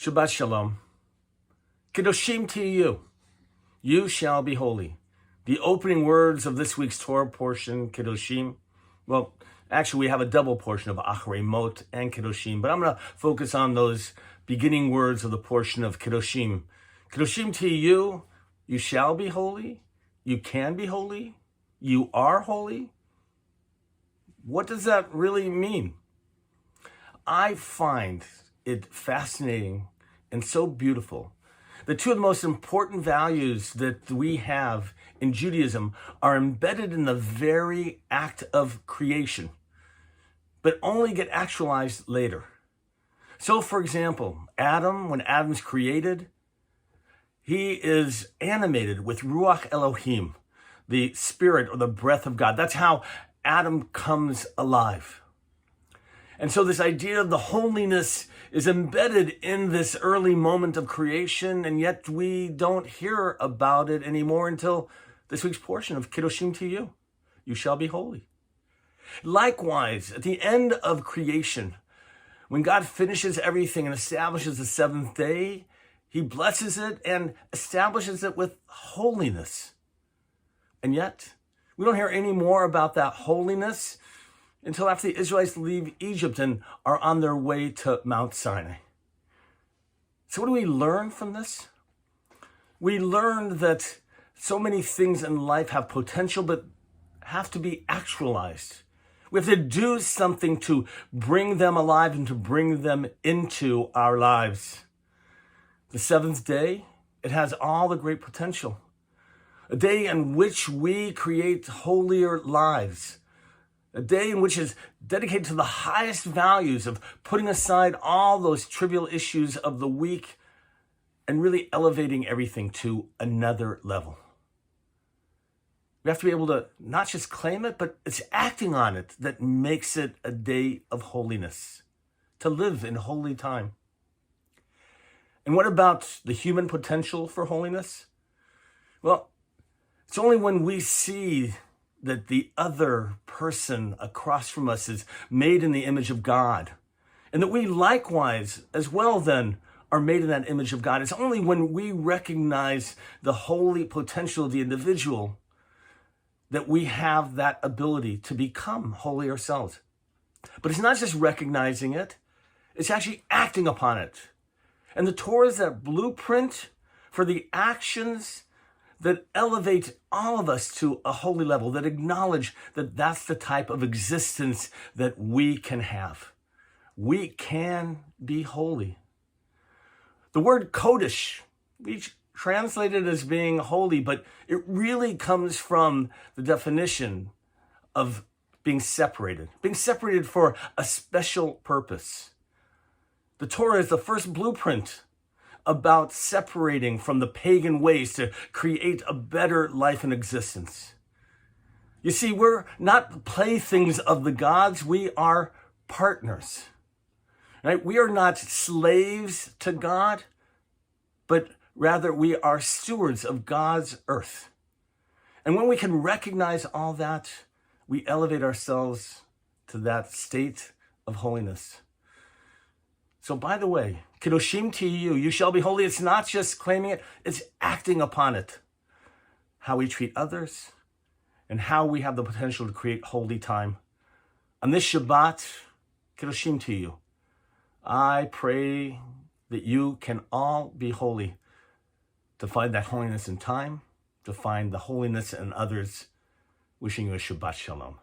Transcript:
Shabbat Shalom. Kedoshim Tihyu. You shall be holy. The opening words of this week's Torah portion, Kedoshim. Well, actually, we have a double portion of Achrei Mot and Kedoshim, but I'm going to focus on those beginning words of the portion of Kedoshim. Kedoshim Tihyu. You shall be holy. You can be holy. You are holy. What does that really mean? I find it fascinating and so beautiful that two of the most important values that we have in Judaism are embedded in the very act of creation, but only get actualized later. So, for example, Adam, when Adam's created, he is animated with Ruach Elohim, the spirit or the breath of God. That's how Adam comes alive. And so this idea of the holiness is embedded in this early moment of creation, and yet we don't hear about it anymore until this week's portion of Kedoshim Tihyu. You shall be holy. Likewise, at the end of creation, when God finishes everything and establishes the seventh day, he blesses it and establishes it with holiness. And yet, we don't hear any more about that holiness until after the Israelites leave Egypt and are on their way to Mount Sinai. So what do we learn from this? We learn that so many things in life have potential, but have to be actualized. We have to do something to bring them alive and to bring them into our lives. The seventh day, it has all the great potential. A day in which we create holier lives. A day in which is dedicated to the highest values of putting aside all those trivial issues of the week and really elevating everything to another level. We have to be able to not just claim it, but it's acting on it that makes it a day of holiness, to live in holy time. And what about the human potential for holiness? Well, it's only when we see that the other person across from us is made in the image of God, and that we likewise as well then are made in that image of God. It's only when we recognize the holy potential of the individual that we have that ability to become holy ourselves. But it's not just recognizing it, it's actually acting upon it. And the Torah is that blueprint for the actions that elevate all of us to a holy level, that acknowledge that that's the type of existence that we can have. We can be holy. The word Kodesh, we translate it as being holy, but it really comes from the definition of being separated for a special purpose. The Torah is the first blueprint about separating from the pagan ways to create a better life and existence. You see, we're not playthings of the gods, we are partners. Right? We are not slaves to God, but rather we are stewards of God's earth. And when we can recognize all that, we elevate ourselves to that state of holiness. So by the way, Kedoshim Tihyu, you shall be holy. It's not just claiming it, it's acting upon it. How we treat others and how we have the potential to create holy time. On this Shabbat, Kedoshim Tihyu, I pray that you can all be holy, to find that holiness in time, to find the holiness in others. Wishing you a Shabbat Shalom.